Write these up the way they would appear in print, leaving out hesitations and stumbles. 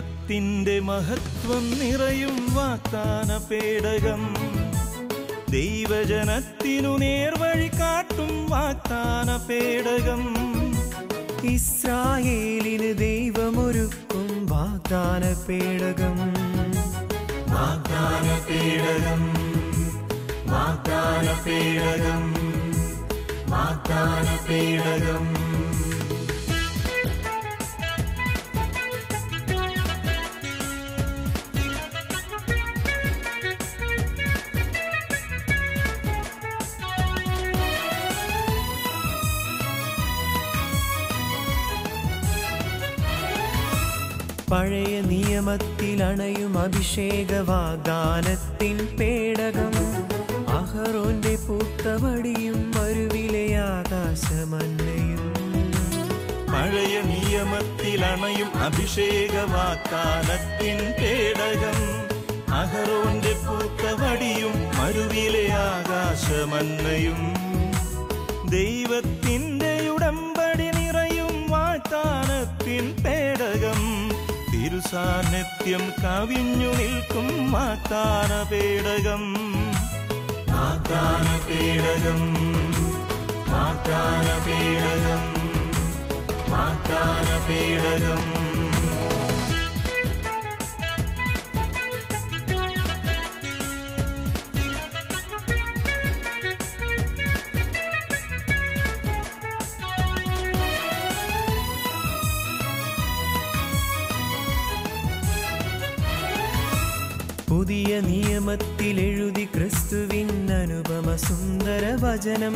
ദൈവത്തിൻ്റെ മഹത്വം നിറയും വാഗ്ദാന പേടകം, ദൈവജനത്തിനു നേർവഴി കാട്ടും വാഗ്ദാന പേടകം, ഇസ്രായേലിന് ദൈവമൊരുക്കും വാഗ്ദാന പേടകം, വാഗ്ദാന പേടകം, വാഗ്ദാന പേടകം, വാഗ്ദാന പേടകം. പഴയ നിയമത്തിൽ അണയും അഭിഷേക വാഗ്ദാനത്തിൻ പേടകം, അഹറോന്റെ പൂത്തവടിയും മരുവിലെ ആകാശമന്നയും. പഴയ നിയമത്തിൽ അണയും അഭിഷേക വാഗ്ദാനത്തിൻ പേടകം, അഹറോന്റെ പൂത്തവടിയും മരുവിലെ ആകാശമന്നയും. ദൈവത്തിൻ്റെ ഉടമ്പടി നിറയും വാഗ്ദാനത്തിൻ പേടകം, തിരുസാന്നിധ്യം കവിഞ്ഞു നിൽക്കും വാഗ്ദാന പേടകം, വാഗ്ദാന പേടകം, വാഗ്ദാന പേടകം, വാഗ്ദാന പേടകം. പുതിയ നിയമത്തിൽ എഴുതി ക്രിസ്തുവിൻ അനുപമ സുന്ദര വചനം,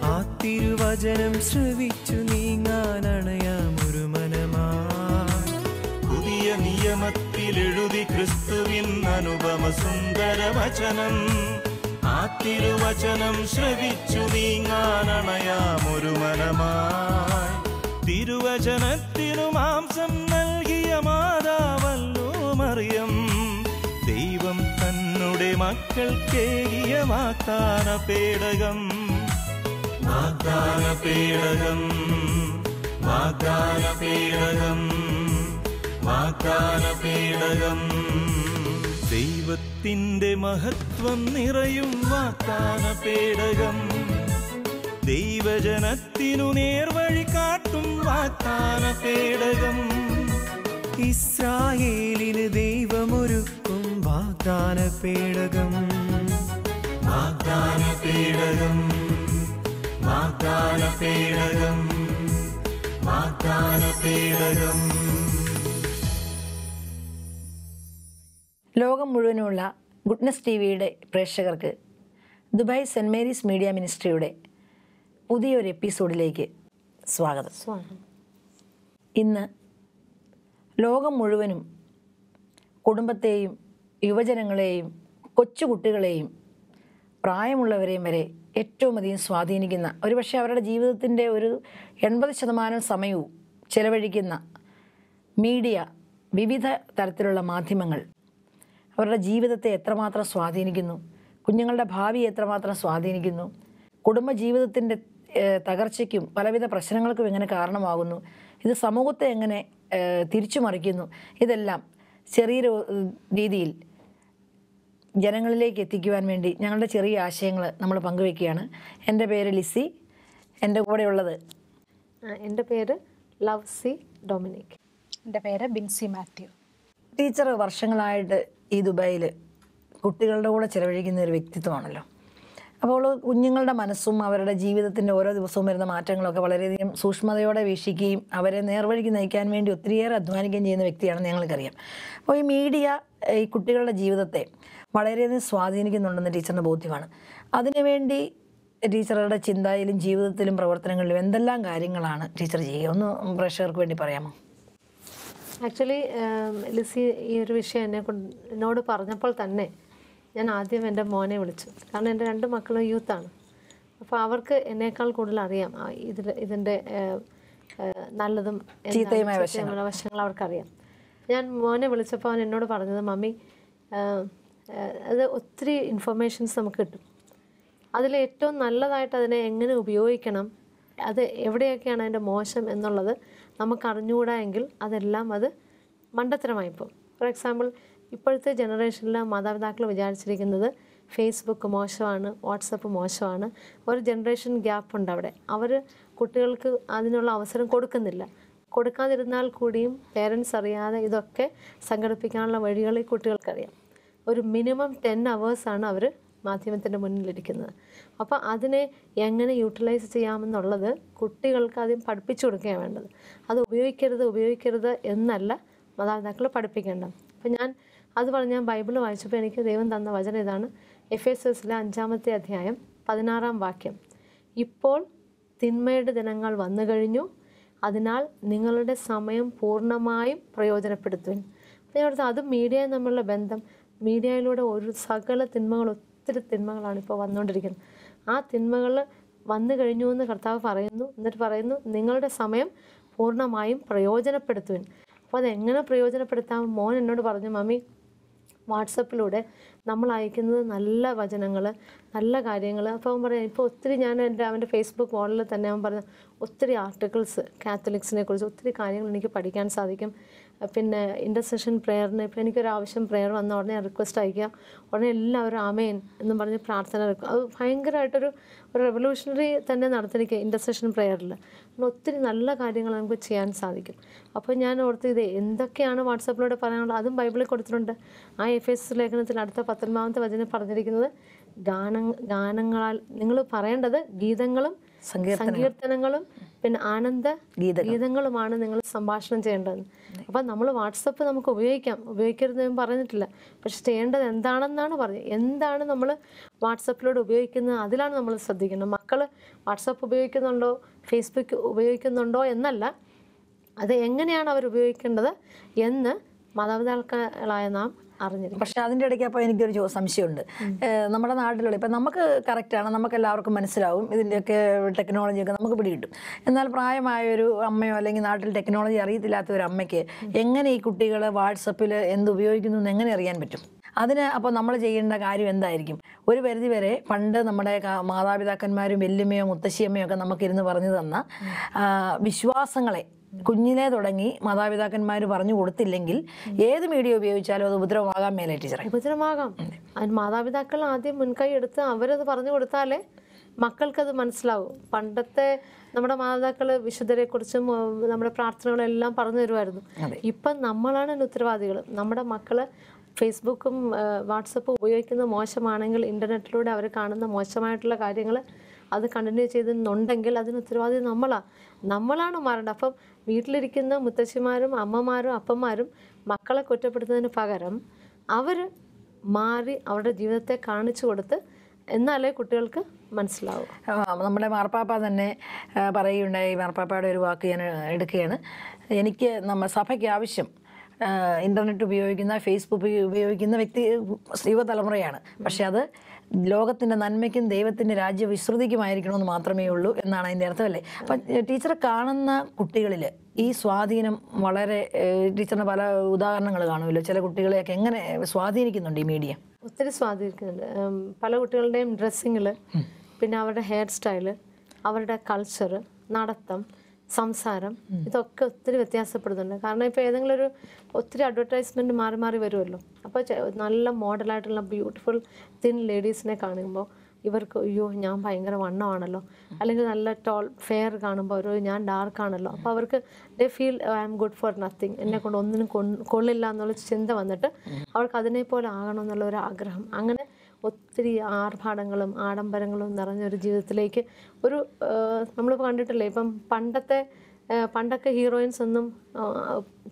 ആ തിരുവചനം ശ്രവിച്ചു നീങ്ങാനണയാമൊരു മനമായി. പുതിയ നിയമത്തിൽ എഴുതി ക്രിസ്തുവിൻ അനുപമ സുന്ദര വചനം, ആ തിരുവചനം ശ്രവിച്ചു നീങ്ങാനണയാമൊരു മനമായി. തിരുവചനത്തിനു മാംസം നൽകിയ മാതാവല്ലോ മറിയം, ദൈവം തന്നുടെ മക്കൾക്കേകിയ വാഗ്ദാന പേടകം, വാഗ്ദാന പേടകം, വാഗ്ദാന പേടകം, വാഗ്ദാന പേടകം. ദൈവത്തിൻ്റെ മഹത്വം നിറയും വാഗ്ദാന പേടകം, ദൈവജനത്തിനു നേർവഴി കാട്ടും വാഗ്ദാന പേടകം, ഇസ്രായേലിന് ദൈവമൊരുക്കും വാഗ്ദാന പേടകം, വാഗ്ദാന പേടകം, വാഗ്ദാന പേടകം, വാഗ്ദാന പേടകം. ലോകം മുഴുവനുള്ള ഗുഡ്നസ് ടി വിയുടെ പ്രേക്ഷകർക്ക് ദുബായ് സെൻറ് മേരീസ് മീഡിയ മിനിസ്ട്രിയുടെ പുതിയൊരു എപ്പിസോഡിലേക്ക് സ്വാഗതം. ഇന്ന് ലോകം മുഴുവനും കുടുംബത്തെയും യുവജനങ്ങളെയും കൊച്ചുകുട്ടികളെയും പ്രായമുള്ളവരെയും വരെ ഏറ്റവും അധികം സ്വാധീനിക്കുന്ന, ഒരുപക്ഷെ അവരുടെ ജീവിതത്തിൻ്റെ ഒരു 80% സമയവും ചെലവഴിക്കുന്ന മീഡിയ, വിവിധ തരത്തിലുള്ള മാധ്യമങ്ങൾ അവരുടെ ജീവിതത്തെ എത്രമാത്രം സ്വാധീനിക്കുന്നു, കുഞ്ഞുങ്ങളുടെ ഭാവിയെ എത്രമാത്രം സ്വാധീനിക്കുന്നു, കുടുംബജീവിതത്തിൻ്റെ തകർച്ചയ്ക്കും പലവിധ പ്രശ്നങ്ങൾക്കും എങ്ങനെ കാരണമാകുന്നു, ഇത് സമൂഹത്തെ എങ്ങനെ തിരിച്ചു മറിക്കുന്നു, ഇതെല്ലാം ചെറിയ രീതിയിൽ ജനങ്ങളിലേക്ക് എത്തിക്കുവാൻ വേണ്ടി ഞങ്ങളുടെ ചെറിയ ആശയങ്ങൾ നമ്മൾ പങ്കുവയ്ക്കുകയാണ്. എൻ്റെ പേര് ലിസി, എൻ്റെ കൂടെയുള്ളത് എൻ്റെ പേര് ലവ്സി ഡൊമിനിക്. എൻ്റെ പേര് ബിൻസി മാത്യു. ടീച്ചർ വർഷങ്ങളായിട്ട് ഈ ദുബായിൽ കുട്ടികളുടെ കൂടെ ചിലവഴിക്കുന്ന ഒരു വ്യക്തിത്വമാണല്ലോ. അപ്പോൾ കുഞ്ഞുങ്ങളുടെ മനസ്സും അവരുടെ ജീവിതത്തിൻ്റെ ഓരോ ദിവസവും വരുന്ന മാറ്റങ്ങളൊക്കെ വളരെയധികം സൂക്ഷ്മതയോടെ വീക്ഷിക്കുകയും അവരെ നേർവഴിക്ക് നയിക്കാൻ വേണ്ടി ഒത്തിരിയേറെ അധ്വാനിക്കുകയും ചെയ്യുന്ന വ്യക്തിയാണെന്ന് ഞങ്ങൾക്കറിയാം. അപ്പോൾ ഈ മീഡിയ ഈ കുട്ടികളുടെ ജീവിതത്തെ വളരെയധികം സ്വാധീനിക്കുന്നുണ്ടെന്ന് ടീച്ചറിൻ്റെ ബോധ്യമാണ്. അതിനുവേണ്ടി ടീച്ചറുടെ ചിന്തയിലും ജീവിതത്തിലും പ്രവർത്തനങ്ങളിലും എന്തെല്ലാം കാര്യങ്ങളാണ് ടീച്ചർ ചെയ്യുക? ഒന്ന് പ്രേക്ഷകർക്ക് വേണ്ടി പറയാമോ? ആക്ച്വലി ലിസി ഈ ഒരു വിഷയം എന്നോട് പറഞ്ഞപ്പോൾ തന്നെ ഞാൻ ആദ്യം എൻ്റെ മോനെ വിളിച്ചു. കാരണം എൻ്റെ 2 മക്കളും യൂത്താണ്. അപ്പോൾ അവർക്ക് എന്നേക്കാൾ കൂടുതൽ അറിയാം ഇതിൻ്റെ നല്ലതും ചീത്തയുമായ വശങ്ങൾ അവർക്കറിയാം. ഞാൻ മോനെ വിളിച്ചപ്പോൾ അവൻ എന്നോട് പറഞ്ഞത്, മമ്മി അത് ഒത്തിരി ഇൻഫർമേഷൻസ് നമുക്ക് കിട്ടും, അതിൽ ഏറ്റവും നല്ലതായിട്ട് അതിനെ എങ്ങനെ ഉപയോഗിക്കണം, അത് എവിടെയൊക്കെയാണ് അതിൻ്റെ മോശം എന്നുള്ളത് നമുക്ക് അറിഞ്ഞുകൂടാ എങ്കിൽ അതെല്ലാം അത് മണ്ടത്തരമായിപ്പോൾ. ഫോർ എക്സാമ്പിൾ, ഇപ്പോഴത്തെ ജനറേഷനിൽ മാതാപിതാക്കൾ വിചാരിച്ചിരിക്കുന്നത് ഫേസ്ബുക്ക് മോശമാണ്, വാട്സപ്പ് മോശമാണ്. ഒരു ജനറേഷൻ ഗ്യാപ്പ് ഉണ്ട് അവിടെ. അവർ കുട്ടികൾക്ക് അതിനുള്ള അവസരം കൊടുക്കുന്നില്ല. കൊടുക്കാതിരുന്നാൽ കൂടിയും പേരൻസ് അറിയാതെ ഇതൊക്കെ സംഘടിപ്പിക്കാനുള്ള വഴികൾ ഈ കുട്ടികൾക്കറിയാം. ഒരു മിനിമം 10 hours അവർ മാധ്യമത്തിൻ്റെ മുന്നിലിരിക്കുന്നത്. അപ്പോൾ അതിനെ എങ്ങനെ യൂട്ടിലൈസ് ചെയ്യാമെന്നുള്ളത് കുട്ടികൾക്ക് ആദ്യം പഠിപ്പിച്ചു കൊടുക്കുകയാണ് വേണ്ടത്. അത് ഉപയോഗിക്കരുത് എന്നല്ല മാതാപിതാക്കൾ പഠിപ്പിക്കേണ്ടത്. അപ്പം ഞാൻ ബൈബിൾ വായിച്ചപ്പോൾ എനിക്ക് ദൈവം തന്ന വചനം ഇതാണ്. എഫേസ്യസിലെ 5-ാമത്തെ അധ്യായം 16-ാം വാക്യം. ഇപ്പോൾ തിന്മയുടെ ദിനങ്ങൾ വന്നു കഴിഞ്ഞു, അതിനാൽ നിങ്ങളുടെ സമയം പൂർണ്ണമായും പ്രയോജനപ്പെടുത്തുവിൻ. അപ്പോൾ ഞാൻ ഓർത്ത് അത് മീഡിയയും തമ്മിലുള്ള ബന്ധം. മീഡിയയിലൂടെ ഒരു സകല തിന്മകൾ, ഒത്തിരി തിന്മകളാണ് ഇപ്പോൾ വന്നുകൊണ്ടിരിക്കുന്നത്. ആ തിന്മകൾ വന്നു കഴിഞ്ഞു എന്ന് കർത്താവ് പറയുന്നു. എന്നിട്ട് പറയുന്നു നിങ്ങളുടെ സമയം പൂർണ്ണമായും പ്രയോജനപ്പെടുത്തുവിൻ. അപ്പോൾ അതെങ്ങനെ പ്രയോജനപ്പെടുത്താം? മോൻ എന്നോട് പറഞ്ഞു, മമ്മി വാട്സപ്പിലൂടെ നമ്മൾ അയക്കുന്നത് നല്ല വചനങ്ങൾ, നല്ല കാര്യങ്ങൾ. അപ്പോൾ അവൻ പറയാം, ഇപ്പോൾ ഒത്തിരി അവൻ്റെ ഫേസ്ബുക്ക് വാളിൽ തന്നെ അവൻ പറഞ്ഞു ഒത്തിരി ആർട്ടിക്കിൾസ് കാത്തലിക്സിനെ കുറിച്ച് ഒത്തിരി കാര്യങ്ങൾ എനിക്ക് പഠിക്കാൻ സാധിക്കും. പിന്നെ ഇൻ്റർസെഷൻ പ്രെയറിന് ഇപ്പോൾ എനിക്കൊരാവശ്യം പ്രെയർ വന്ന ഉടനെ റിക്വസ്റ്റ് അയക്കുക, ഉടനെ എല്ലാവരും ആമേൻ എന്നും പറഞ്ഞ് പ്രാർത്ഥന എടുക്കും. അത് ഭയങ്കരമായിട്ടൊരു റെവല്യൂഷണറി തന്നെ നടത്തിയിരിക്കുക ഇൻ്റർസെഷൻ പ്രെയറിൽ. ഒത്തിരി നല്ല കാര്യങ്ങൾ നമുക്ക് ചെയ്യാൻ സാധിക്കും. അപ്പോൾ ഞാൻ ഓർത്ത് ഇത് എന്തൊക്കെയാണ് വാട്സാപ്പിലൂടെ പറയാനുള്ളത്, അതും ബൈബിളിൽ കൊടുത്തിട്ടുണ്ട്. ആ എഫേസ്യസ് ലേഖനത്തിൽ അടുത്ത 19-ാമത്തെ വചനം പറഞ്ഞിരിക്കുന്നത് ഗാനങ്ങളാൽ നിങ്ങൾ പറയേണ്ടത് ഗീതങ്ങളും സങ്കീർത്തനങ്ങളും പിന്നെ ആനന്ദ ഗീതങ്ങളുമാണ് നിങ്ങൾ സംഭാഷണം ചെയ്യേണ്ടത്. അപ്പം നമ്മൾ വാട്സപ്പ് നമുക്ക് ഉപയോഗിക്കരുതെന്ന് പറഞ്ഞിട്ടില്ല. പക്ഷെ ചെയ്യേണ്ടത് എന്താണെന്നാണ് പറഞ്ഞത്. എന്താണ് നമ്മൾ വാട്സപ്പിലൂടെ ഉപയോഗിക്കുന്നത്, അതിലാണ് നമ്മൾ ശ്രദ്ധിക്കുന്നത്. മക്കൾ വാട്സപ്പ് ഉപയോഗിക്കുന്നുണ്ടോ, ഫേസ്ബുക്ക് ഉപയോഗിക്കുന്നുണ്ടോ എന്നല്ല, അത് എങ്ങനെയാണ് അവർ ഉപയോഗിക്കേണ്ടത് എന്ന് മാതാപിതാക്കളായ നാം അറിഞ്ഞിരിക്കും. പക്ഷെ അതിൻ്റെ ഇടയ്ക്ക് അപ്പോൾ എനിക്കൊരു സംശയമുണ്ട്. നമ്മുടെ നാട്ടിലുള്ള ഇപ്പം നമുക്ക് കറക്റ്റാണ്, നമുക്ക് എല്ലാവർക്കും മനസ്സിലാവും ഇതിൻ്റെയൊക്കെ ടെക്നോളജിയൊക്കെ നമുക്ക് പിടികിട്ടും. എന്നാൽ പ്രായമായൊരു അമ്മയോ അല്ലെങ്കിൽ നാട്ടിൽ ടെക്നോളജി അറിയത്തില്ലാത്ത ഒരു അമ്മയ്ക്ക് എങ്ങനെ ഈ കുട്ടികൾ വാട്സപ്പിൽ എന്ത് ഉപയോഗിക്കുന്നു എന്ന് എങ്ങനെ അറിയാൻ പറ്റും? അതിന് അപ്പോൾ നമ്മൾ ചെയ്യേണ്ട കാര്യം എന്തായിരിക്കും? ഒരു പരിധി വരെ പണ്ട് നമ്മുടെ മാതാപിതാക്കന്മാരും വല്യമ്മയോ മുത്തശ്ശിയമ്മയോ ഒക്കെ നമുക്കിരുന്ന് പറഞ്ഞു തന്ന വിശ്വാസങ്ങളെ കുഞ്ഞിനെ തുടങ്ങി മാതാപിതാക്കന്മാർ പറഞ്ഞു കൊടുത്തില്ലെങ്കിൽ ഏത് മീഡിയ ഉപയോഗിച്ചാലും അത് ഉപദ്രവമാകാൻ മേലെ ടീച്ചറെ. ഉപദ്രവമാകാം. അതിന് മാതാപിതാക്കൾ ആദ്യം മുൻകൈ എടുത്ത് അവരത് പറഞ്ഞു കൊടുത്താലേ മക്കൾക്കത് മനസ്സിലാവും. പണ്ടത്തെ നമ്മുടെ മാതാപിതാക്കൾ വിശുദ്ധരെക്കുറിച്ചും നമ്മുടെ പ്രാർത്ഥനകളെല്ലാം പറഞ്ഞു തരുമായിരുന്നു. ഇപ്പം നമ്മളാണ് അതിന് ഉത്തരവാദികൾ. നമ്മുടെ മക്കൾ ഫേസ്ബുക്കും വാട്സപ്പും ഉപയോഗിക്കുന്നത് മോശമാണെങ്കിൽ ഇൻ്റർനെറ്റിലൂടെ അവർ കാണുന്ന മോശമായിട്ടുള്ള കാര്യങ്ങൾ അത് കണ്ടിന്യൂ ചെയ്തെന്നുണ്ടെങ്കിൽ അതിന് ഉത്തരവാദി നമ്മളാണ് മാറേണ്ടത്. അപ്പം വീട്ടിലിരിക്കുന്ന മുത്തശ്ശിമാരും അമ്മമാരും അപ്പന്മാരും മക്കളെ കുറ്റപ്പെടുത്തുന്നതിന് പകരം അവർ മാറി അവരുടെ ജീവിതത്തെ കാണിച്ചു കൊടുത്ത് എന്നാലേ കുട്ടികൾക്ക് മനസ്സിലാവും. നമ്മുടെ മാർപ്പാപ്പ തന്നെ പറയുകയുണ്ടായി. മാർപ്പാപ്പയുടെ ഒരു വാക്ക് ഞാൻ എടുക്കുകയാണ്. എനിക്ക് സഭയ്ക്ക് ആവശ്യം ഇൻ്റർനെറ്റ് ഉപയോഗിക്കുന്ന ഫേസ്ബുക്ക് ഉപയോഗിക്കുന്ന യുവതലമുറയാണ്. പക്ഷെ അത് ലോകത്തിൻ്റെ നന്മയ്ക്കും ദൈവത്തിൻ്റെ രാജ്യ വിശ്രുതിക്കുമായിരിക്കണമെന്ന് മാത്രമേ ഉള്ളൂ എന്നാണ് അതിൻ്റെ അർത്ഥമല്ലേ? അപ്പം ടീച്ചറെ കാണുന്ന കുട്ടികളിൽ ഈ സ്വാധീനം വളരെ, ടീച്ചറിന് പല ഉദാഹരണങ്ങൾ കാണുമല്ലോ. ചില കുട്ടികളെയൊക്കെ എങ്ങനെ സ്വാധീനിക്കുന്നുണ്ട് ഈ മീഡിയ? ഒത്തിരി സ്വാധീനിക്കുന്നുണ്ട്. പല കുട്ടികളുടെയും ഡ്രസ്സിങ്ങിൽ, പിന്നെ അവരുടെ ഹെയർ സ്റ്റൈല്, അവരുടെ കൾച്ചർ, നടത്തം, സംസാരം, ഇതൊക്കെ ഒത്തിരി വ്യത്യാസപ്പെടുന്നുണ്ട്. കാരണം ഇപ്പോൾ ഏതെങ്കിലും ഒത്തിരി അഡ്വർടൈസ്മെൻറ്റ് മാറി മാറി വരുമല്ലോ. അപ്പോൾ നല്ല മോഡലായിട്ടുള്ള ബ്യൂട്ടിഫുൾ തിൻ ലേഡീസിനെ കാണുമ്പോൾ ഇവർക്ക് അയ്യോ ഞാൻ ഭയങ്കര വണ്ണമാണല്ലോ, അല്ലെങ്കിൽ നല്ല ടോൾ ഫെയർ കാണുമ്പോൾ ഞാൻ ഡാർക്കാണല്ലോ. അപ്പോൾ അവർക്ക് they feel I am good for nothing, എന്നെ കൊണ്ട് ഒന്നിനും കൊള്ളില്ല എന്നുള്ള ചിന്ത വന്നിട്ട് അവർക്ക് അതിനെപ്പോലെ ആകണമെന്നുള്ള ഒരു ആഗ്രഹം. അങ്ങനെ ഒത്തിരി ആർഭാടങ്ങളും ആഡംബരങ്ങളും നിറഞ്ഞൊരു ജീവിതത്തിലേക്ക് നമ്മളിപ്പോൾ കണ്ടിട്ടില്ലേ, ഇപ്പം പണ്ടൊക്കെ ഹീറോയിൻസ് ഒന്നും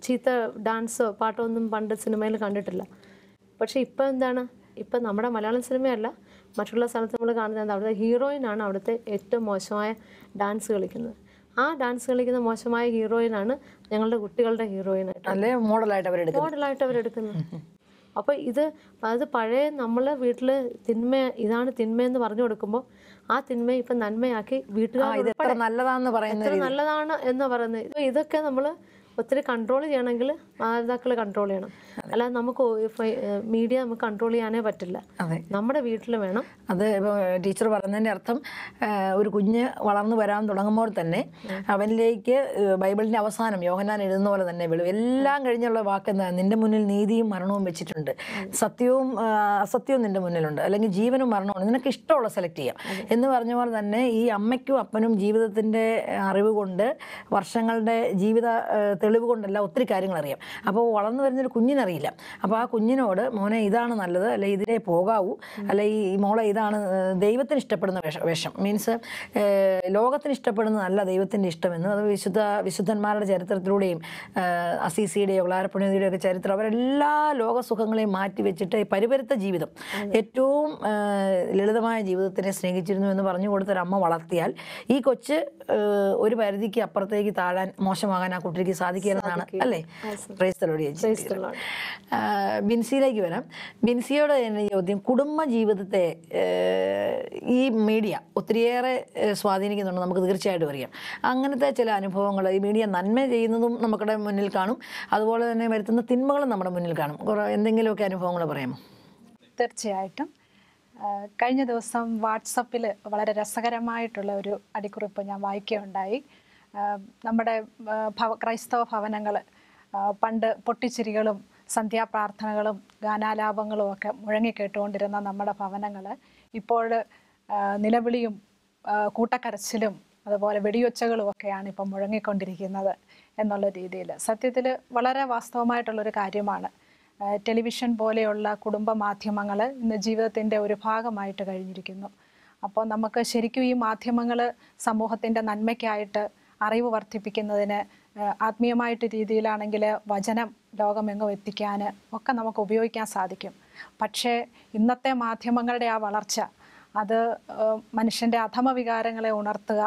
ചീത്ത ഡാൻസോ പാട്ടോ ഒന്നും പണ്ട് സിനിമയിൽ കണ്ടിട്ടില്ല. പക്ഷെ ഇപ്പം എന്താണ്, ഇപ്പം നമ്മുടെ മലയാളം സിനിമയല്ല മറ്റുള്ള സ്ഥലത്ത് നമ്മൾ കാണുന്നത് എന്താ, അവിടുത്തെ ഹീറോയിനാണ് അവിടുത്തെ ഏറ്റവും മോശമായ ഡാൻസ് കളിക്കുന്നത്. ആ ഡാൻസ് കളിക്കുന്ന മോശമായ ഹീറോയിനാണ് ഞങ്ങളുടെ കുട്ടികളുടെ ഹീറോയിനായിട്ട് മോഡലായിട്ട് അവരെടുക്കുന്നത്. അപ്പോൾ അത് പഴയ നമ്മൾ വീട്ടിൽ ഇതാണ് തിന്മയെന്ന് പറഞ്ഞു കൊടുക്കുമ്പോൾ ആ തിന്മയെ ഇപ്പം നന്മയാക്കി വീട്ടുകാർ എത്ര നല്ലതാണ് എന്ന് പറയുന്നത്. ഇതൊക്കെ നമ്മൾ ഒത്തിരി കൺട്രോൾ ചെയ്യണമെങ്കിൽ മാതാപിതാക്കൾ കൺട്രോൾ ചെയ്യണം. അല്ലാതെ നമുക്ക് മീഡിയ നമുക്ക് കൺട്രോൾ ചെയ്യാനേ പറ്റില്ല. നമ്മുടെ വീട്ടിൽ വേണം. അത് ഇപ്പോൾ ടീച്ചർ പറഞ്ഞതിൻ്റെ അർത്ഥം ഒരു കുഞ്ഞ് വളർന്നു വരാൻ തുടങ്ങുമ്പോൾ തന്നെ അവനിലേക്ക് ബൈബിളിൻ്റെ അവസാനം യോഹന്നാൻ എഴുതുന്ന പോലെ തന്നെ എല്ലാം കഴിഞ്ഞുള്ള വാക്ക് എന്താ? നിന്റെ മുന്നിൽ നീതിയും മരണവും വെച്ചിട്ടുണ്ട്, സത്യവും അസത്യവും നിന്റെ മുന്നിലുണ്ട്, അല്ലെങ്കിൽ ജീവനും മരണവും നിനക്ക് ഇഷ്ടമുള്ള സെലക്ട് ചെയ്യാം എന്ന് പറഞ്ഞ പോലെ തന്നെ ഈ അമ്മയ്ക്കും അപ്പനും ജീവിതത്തിൻ്റെ അറിവ് കൊണ്ട്, വർഷങ്ങളുടെ ജീവിത തെളിവ് കൊണ്ടല്ല ഒത്തിരി കാര്യങ്ങൾ അറിയാം. അപ്പോൾ വളർന്നു വരുന്നൊരു കുഞ്ഞിനറിയില്ല. അപ്പോൾ ആ കുഞ്ഞിനോട് മോനെ ഇതാണ് നല്ലത്, അല്ലെ ഇതിലേ പോകാവൂ, അല്ലെ ഈ മോളെ ഇതാണ് ദൈവത്തിന് ഇഷ്ടപ്പെടുന്ന വേഷം, മീൻസ് ലോകത്തിന് ഇഷ്ടപ്പെടുന്നതല്ല ദൈവത്തിൻ്റെ ഇഷ്ടമെന്നും അത് വിശുദ്ധന്മാരുടെ ചരിത്രത്തിലൂടെയും അസീസിയുടെയോ ക്ലാരപ്പുണ്യതയുടെയോ ഒക്കെ ചരിത്രം അവരെല്ലാ ലോകസുഖങ്ങളെയും മാറ്റി വെച്ചിട്ട് പരിപരുത്ത ജീവിതം, ഏറ്റവും ലളിതമായ ജീവിതത്തിനെ സ്നേഹിച്ചിരുന്നു എന്ന് പറഞ്ഞു കൊടുത്തൊരമ്മ വളർത്തിയാൽ ഈ കൊച്ച് ഒരു പരിധിക്ക് അപ്പുറത്തേക്ക് താഴാൻ, മോശമാകാൻ ആ കുട്ടിക്ക് സാധിക്കുന്നതാണ് അല്ലേ? ബിൻസിയിലേക്ക് വരാം. ബിൻസിയോട് തന്നെ ചോദ്യം, കുടുംബ ജീവിതത്തെ ഈ മീഡിയ ഒത്തിരിയേറെ സ്വാധീനിക്കുന്നുണ്ട്, നമുക്ക് തീർച്ചയായിട്ടും അറിയാം. അങ്ങനത്തെ ചില അനുഭവങ്ങൾ ഈ മീഡിയ നന്മ ചെയ്യുന്നതും നമ്മുടെ മുന്നിൽ കാണും, അതുപോലെ തന്നെ വരുത്തുന്ന തിന്മകളും നമ്മുടെ മുന്നിൽ കാണും. എന്തെങ്കിലുമൊക്കെ അനുഭവങ്ങൾ പറയാമോ? തീർച്ചയായിട്ടും. കഴിഞ്ഞ ദിവസം വാട്സപ്പിൽ വളരെ രസകരമായിട്ടുള്ള ഒരു അടിക്കുറിപ്പ് ഞാൻ വായിക്കുകയുണ്ടായി. നമ്മുടെ ക്രൈസ്തവ ഭവനങ്ങൾ പണ്ട് പൊട്ടിച്ചിരികളും സന്ധ്യാപ്രാർത്ഥനകളും ഗാനാലാപങ്ങളും ഒക്കെ മുഴങ്ങിക്കേട്ടുകൊണ്ടിരുന്ന നമ്മുടെ ഭവനങ്ങൾ ഇപ്പോൾ നിലവിളിയും കൂട്ടക്കരച്ചിലും അതുപോലെ വെടിയൊച്ചകളും ഒക്കെയാണ് ഇപ്പം മുഴങ്ങിക്കൊണ്ടിരിക്കുന്നത് എന്നുള്ള രീതിയിൽ. സത്യത്തിൽ വളരെ വാസ്തവമായിട്ടുള്ളൊരു കാര്യമാണ്. ടെലിവിഷൻ പോലെയുള്ള കുടുംബ മാധ്യമങ്ങൾ ഇന്ന് ജീവിതത്തിൻ്റെ ഒരു ഭാഗമായിട്ട് കഴിഞ്ഞിരിക്കുന്നു. അപ്പോൾ നമുക്ക് ശരിക്കും ഈ മാധ്യമങ്ങൾ സമൂഹത്തിൻ്റെ നന്മയ്ക്കായിട്ട്, അറിവ് വർദ്ധിപ്പിക്കുന്നതിന്, ആത്മീയമായിട്ട് രീതിയിലാണെങ്കിൽ വചനം ലോകമെങ്ങും എത്തിക്കാൻ ഒക്കെ നമുക്ക് ഉപയോഗിക്കാൻ സാധിക്കും. പക്ഷേ ഇന്നത്തെ മാധ്യമങ്ങളുടെ ആ വളർച്ച അത് മനുഷ്യൻ്റെ അധമവികാരങ്ങളെ ഉണർത്തുക,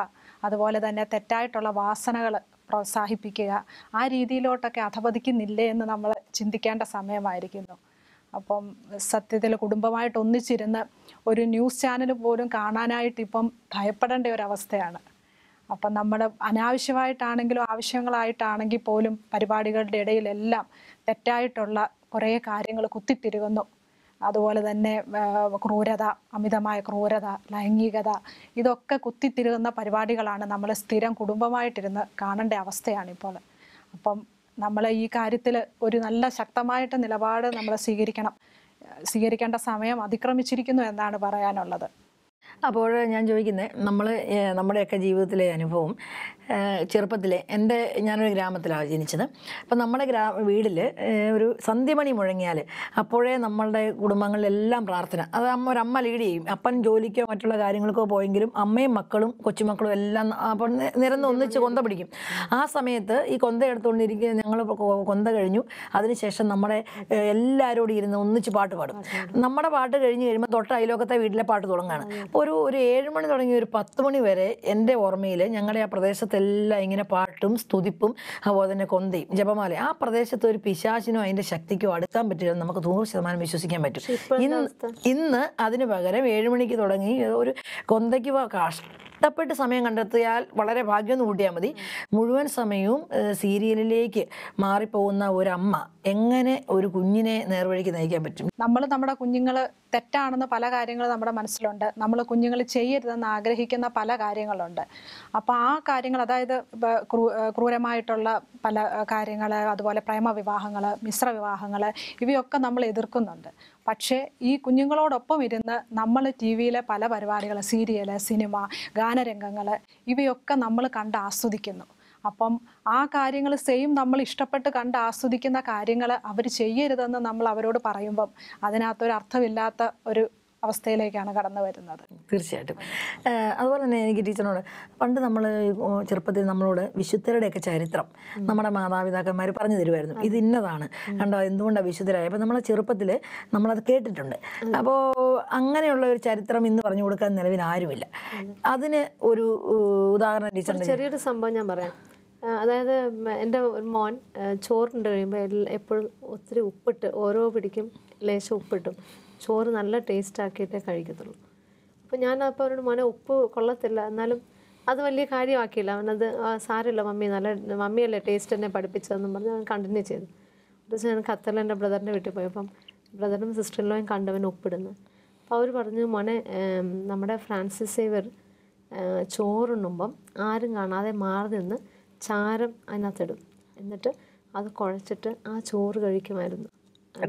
അതുപോലെ തന്നെ തെറ്റായിട്ടുള്ള വാസനകൾ പ്രോത്സാഹിപ്പിക്കുക, ആ രീതിയിലോട്ടൊക്കെ അധപതിക്കുന്നില്ലേ എന്ന് നമ്മൾ ചിന്തിക്കേണ്ട സമയമായിരിക്കുന്നു. അപ്പം സത്യത്തിൽ കുടുംബമായിട്ട് ഒന്നിച്ചിരുന്ന് ഒരു ന്യൂസ് ചാനൽ പോലും കാണാനായിട്ട് ഇപ്പം ഭയപ്പെടേണ്ട ഒരവസ്ഥയാണ്. അപ്പം നമ്മൾ അനാവശ്യമായിട്ടാണെങ്കിലും ആവശ്യങ്ങളായിട്ടാണെങ്കിൽ പോലും പരിപാടികളുടെ ഇടയിലെല്ലാം തെറ്റായിട്ടുള്ള കുറേ കാര്യങ്ങൾ കുത്തിത്തിരുകുന്നു. അതുപോലെ തന്നെ ക്രൂരത, അമിതമായ ക്രൂരത, ലൈംഗികത, ഇതൊക്കെ കുത്തിത്തിരുകുന്ന പരിപാടികളാണ് നമ്മൾ സ്ഥിരം കുടുംബമായിട്ടിരുന്ന് കാണേണ്ട അവസ്ഥയാണിപ്പോൾ. അപ്പം നമ്മൾ ഈ കാര്യത്തിൽ ഒരു നല്ല ശക്തമായിട്ട് നിലപാട് നമ്മൾ സ്വീകരിക്കേണ്ട സമയം അതിക്രമിച്ചിരിക്കുന്നു എന്നാണ് പറയാനുള്ളത്. അപ്പോൾ ഞാൻ ചോദിക്കുന്നത്, നമ്മുടെയൊക്കെ ജീവിതത്തിലെ അനുഭവം ചെറുപ്പത്തിലെ ഞാനൊരു ഗ്രാമത്തിലാണ് ജനിച്ചത്. അപ്പം നമ്മുടെ വീട്ടിൽ ഒരു സന്ധ്യമണി മുഴങ്ങിയാൽ അപ്പോഴേ നമ്മളുടെ കുടുംബങ്ങളിലെല്ലാം പ്രാർത്ഥന. അത് ഒരമ്മ ലീഡ് ചെയ്യും. അപ്പൻ ജോലിക്കോ മറ്റുള്ള കാര്യങ്ങൾക്കോ പോയെങ്കിലും അമ്മയും മക്കളും കൊച്ചുമക്കളും എല്ലാം അപ്പോൾ നിരന്ന് ഒന്നിച്ച് കൊന്ത പിടിക്കും. ആ സമയത്ത് ഈ കൊന്ത എടുത്തുകൊണ്ടിരിക്കുക, ഞങ്ങൾ കൊന്ത കഴിഞ്ഞു, അതിനുശേഷം നമ്മുടെ എല്ലാവരോടും ഇരുന്ന് ഒന്നിച്ച് പാട്ട് പാടും. നമ്മുടെ പാട്ട് കഴിഞ്ഞ് കഴിയുമ്പോൾ തൊട്ട് അയലോക്കത്തെ വീട്ടിലെ പാട്ട് തുടങ്ങുകയാണ്. അപ്പോൾ ഒരു 7 മണി തുടങ്ങി ഒരു 10 മണി വരെ എൻ്റെ ഓർമ്മയിൽ ഞങ്ങളുടെ ആ പ്രദേശത്തെല്ലാം ഇങ്ങനെ പാട്ടും സ്തുതിപ്പും അതുപോലെ തന്നെ കൊന്തയും ജപമാല. ആ പ്രദേശത്ത് ഒരു പിശാചിനോ അതിൻ്റെ ശക്തിക്കോ അടുക്കാൻ പറ്റില്ലെന്ന് നമുക്ക് 100% വിശ്വസിക്കാൻ പറ്റും. ഇന്ന് അതിന് പകരം 7 മണിക്ക് തുടങ്ങി ഒരു കൊന്തയ്ക്ക് കഷ്ടപ്പെട്ട് സമയം കണ്ടെത്തിയാൽ വളരെ ഭാഗ്യമൊന്നും കൂട്ടിയാൽ മതി, മുഴുവൻ സമയവും സീരിയലിലേക്ക് മാറിപ്പോകുന്ന ഒരമ്മ എങ്ങനെ ഒരു കുഞ്ഞിനെ നേർവഴിക്ക് നയിക്കാൻ പറ്റും? നമ്മുടെ കുഞ്ഞുങ്ങൾ തെറ്റാണെന്ന് പല കാര്യങ്ങൾ നമ്മുടെ മനസ്സിലുണ്ട്. നമ്മൾ കുഞ്ഞുങ്ങൾ ചെയ്യരുതെന്ന് ആഗ്രഹിക്കുന്ന പല കാര്യങ്ങളുണ്ട്. അപ്പോൾ ആ കാര്യങ്ങൾ, അതായത് ക്രൂരമായിട്ടുള്ള പല കാര്യങ്ങൾ, അതുപോലെ പ്രേമവിവാഹങ്ങൾ, മിശ്രവിവാഹങ്ങൾ, ഇവയൊക്കെ നമ്മൾ എതിർക്കുന്നുണ്ട്. പക്ഷേ ഈ കുഞ്ഞുങ്ങളോടൊപ്പം ഇരുന്ന് നമ്മൾ ടി വിയിലെ പല പരിപാടികൾ, സീരിയൽ, സിനിമ, ഗാനരംഗങ്ങൾ, ഇവയൊക്കെ നമ്മൾ കണ്ട് ആസ്വദിക്കുന്നു. അപ്പം ആ കാര്യങ്ങൾ നമ്മൾ ഇഷ്ടപ്പെട്ട് കണ്ട് ആസ്വദിക്കുന്ന കാര്യങ്ങൾ അവർ ചെയ്യരുതെന്ന് നമ്മൾ അവരോട് പറയുമ്പം അതിനകത്തൊരു അർത്ഥമില്ലാത്ത ഒരു അവസ്ഥയിലേക്കാണ് കടന്നു വരുന്നത്. തീർച്ചയായിട്ടും. അതുപോലെ തന്നെ എനിക്ക് ടീച്ചറിനോട്, പണ്ട് നമ്മൾ ചെറുപ്പത്തിൽ നമ്മളോട് വിശുദ്ധരുടെയൊക്കെ ചരിത്രം നമ്മുടെ മാതാപിതാക്കന്മാർ പറഞ്ഞു തരുമായിരുന്നു. ഇത് ഇന്നതാണ്, കണ്ടോ എന്തുകൊണ്ടാണ് വിശുദ്ധരായ. അപ്പോൾ നമ്മളെ ചെറുപ്പത്തിൽ നമ്മളത് കേട്ടിട്ടുണ്ട്. അപ്പോൾ അങ്ങനെയുള്ള ഒരു ചരിത്രം ഇന്ന് പറഞ്ഞു കൊടുക്കാൻ നിലവിൽ ആരുമില്ല. അതിന് ഒരു ഉദാഹരണം ടീച്ചറിൻ്റെ ചെറിയൊരു സംഭവം ഞാൻ പറയാം. അതായത് എൻ്റെ ഒരു മോൻ ചോറിൻ്റെ കഴിയുമ്പോൾ എപ്പോഴും ഒത്തിരി ഉപ്പിട്ട് ഓരോ പിടിക്കും ലേശം ഉപ്പിട്ടും ചോറ് നല്ല ടേസ്റ്റ് ആക്കിയിട്ടേ കഴിക്കത്തുള്ളൂ. അപ്പോൾ ഞാൻ അപ്പോൾ അവരോട് മോനെ ഉപ്പ് കൊള്ളത്തില്ല, എന്നാലും അത് വലിയ കാര്യമാക്കിയില്ല. അവനത് സാരമില്ല മമ്മി, നല്ല മമ്മിയല്ലേ ടേസ്റ്റ് എന്നെ പഠിപ്പിച്ചതെന്നും പറഞ്ഞ് അവൻ കണ്ടിന്യൂ ചെയ്തു. ഒരു ദിവസം ഞാൻ ഖത്തറിൽ എൻ്റെ ബ്രദറിൻ്റെ വീട്ടിൽ പോയപ്പം ബ്രദറും സിസ്റ്ററിലോയും കണ്ടവൻ ഒപ്പിടുന്നു. അപ്പോൾ അവർ പറഞ്ഞു, മോനെ നമ്മുടെ ഫ്രാൻസിസ് സേവ്യർ ചോറുണ്ണുമ്പം ആരും കാണാതെ മാറി നിന്ന് ചാരം അതിനകത്തിടും, എന്നിട്ട് അത് കുഴച്ചിട്ട് ആ ചോറ് കഴിക്കുമായിരുന്നു.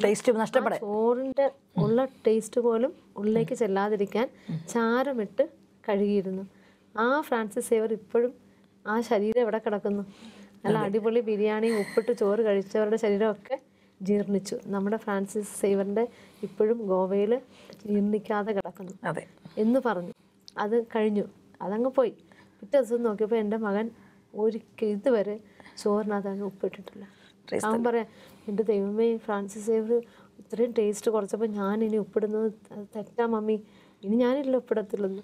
ടേസ്റ്റ് നഷ്ടപ്പെടാൻ, ചോറിൻ്റെ ഉള്ള ടേസ്റ്റ് പോലും ഉള്ളിലേക്ക് ചെല്ലാതിരിക്കാൻ ചാരമിട്ട് കഴുകിയിരുന്നു. ആ ഫ്രാൻസിസ് സേവർ ഇപ്പോഴും ആ ശരീരം എവിടെ കിടക്കുന്നു? നല്ല അടിപൊളി ബിരിയാണി ഉപ്പിട്ട് ചോറ് കഴിച്ചവരുടെ ശരീരമൊക്കെ ജീർണിച്ചു. നമ്മുടെ ഫ്രാൻസിസ് സേവറിൻ്റെ ഇപ്പോഴും ഗോവയിൽ ജീർണിക്കാതെ കിടക്കുന്നു എന്ന് പറഞ്ഞു. അത് കഴിഞ്ഞു, അതങ്ങ് പോയി. പിറ്റേ ദിവസം നോക്കിയപ്പോൾ എൻ്റെ മകൻ ഒരിക്കൽ ഇതുവരെ ചോറിനകത്ത് അങ്ങ് ഉപ്പിട്ടിട്ടില്ല. അവൻ പറയാം, എൻ്റെ ദൈവമേ, ഫ്രാൻസിസ് സേവർ ഇത്രയും ടേസ്റ്റ് കുറച്ചപ്പോൾ ഞാൻ ഇനി ഉപ്പിടുന്നത് തെറ്റാ മമ്മി, ഇനി ഞാനില്ല ഉപ്പിടത്തില്ലെന്ന്.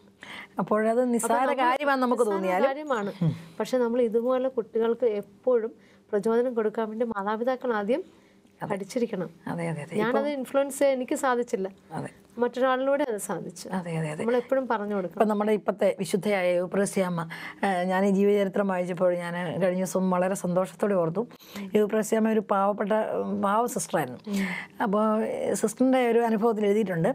അപ്പോഴത് നിസ്സാര കാര്യമാണ് നമുക്ക് തോന്നിയാൽ കാര്യമാണ്. പക്ഷെ നമ്മൾ ഇതുപോലെ കുട്ടികൾക്ക് എപ്പോഴും പ്രചോദനം കൊടുക്കാൻ വേണ്ടി മാതാപിതാക്കൾ ആദ്യം പഠിച്ചിരിക്കണം. ഞാനത് ഇൻഫ്ലുവൻസ് ചെയ്യാൻ എനിക്ക് സാധിച്ചില്ല, മറ്റൊരാളിലൂടെ അത് സാധിച്ചു. നമ്മളെപ്പോഴും പറഞ്ഞു കൊടുക്കണം. ഇപ്പം നമ്മുടെ ഇപ്പോഴത്തെ വിശുദ്ധയായ യൂപ്രസ്യാമ്മ, ഞാൻ ഈ ജീവചരിത്രം വായിച്ചപ്പോൾ ഞാൻ കഴിഞ്ഞ ദിവസം വളരെ സന്തോഷത്തോടെ ഓർത്തു. യൂപ്രസ്യാമ്മ ഒരു പാവ സിസ്റ്ററായിരുന്നു. അപ്പോൾ സിസ്റ്ററിൻ്റെ ഒരു അനുഭവത്തിൽ എഴുതിയിട്ടുണ്ട്,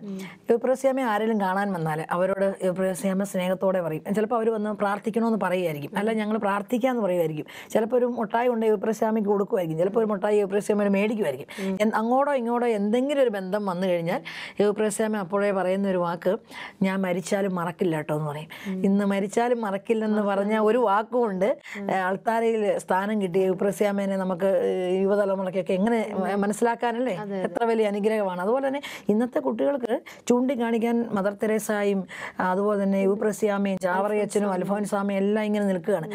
യൂപ്രസ്യാമ്മയെ ആരെങ്കിലും കാണാൻ വന്നാൽ അവരോട് യൂപ്രസ്യാമ്മ സ്നേഹത്തോടെ പറയും. ചിലപ്പോൾ അവർ വന്ന് പ്രാർത്ഥിക്കണമെന്ന് പറയുമായിരിക്കും, അല്ല ഞങ്ങൾ പ്രാർത്ഥിക്കാമെന്ന് പറയുമായിരിക്കും. ചിലപ്പോൾ ഒരു മുട്ടായി കൊണ്ട് യൂപ്രസ്യാമ്മയ്ക്ക് കൊടുക്കുമായിരിക്കും, ചിലപ്പോൾ ഒരു മുട്ടായി യൂപ്രസ്യാമ്മ മേടിക്കുമായിരിക്കും. അങ്ങോട്ടോ ഇങ്ങോട്ടോ എന്തെങ്കിലും ഒരു ബന്ധം വന്നു കഴിഞ്ഞാൽ യൂപ്രസ്യാമ്മ അപ്പോഴേ പറയുന്ന ഒരു വാക്ക്, ഞാൻ മരിച്ചാലും മറക്കില്ല കേട്ടോ എന്ന് പറയും. ഇന്ന് മരിച്ചാലും മറക്കില്ലെന്ന് പറഞ്ഞ ഒരു വാക്കുകൊണ്ട് അൾത്താരയിൽ സ്ഥാനം കിട്ടിയ യൂപ്രസ്യാമ്മേനെ നമുക്ക് യുവതലമുറയ്ക്കൊക്കെ എങ്ങനെ മനസ്സിലാക്കാനല്ലേ? എത്ര വലിയ അനുഗ്രഹമാണ്. അതുപോലെ തന്നെ ഇന്നത്തെ കുട്ടികൾക്ക് ചൂണ്ടിക്കാണിക്കാൻ മദർ തെരേസായും അതുപോലെ തന്നെ യൂപ്രസ്യാമ്മയും ചാവറയച്ചനും അൽഫോൻസാമ്മയും എല്ലാം ഇങ്ങനെ നിൽക്കുകയാണ്.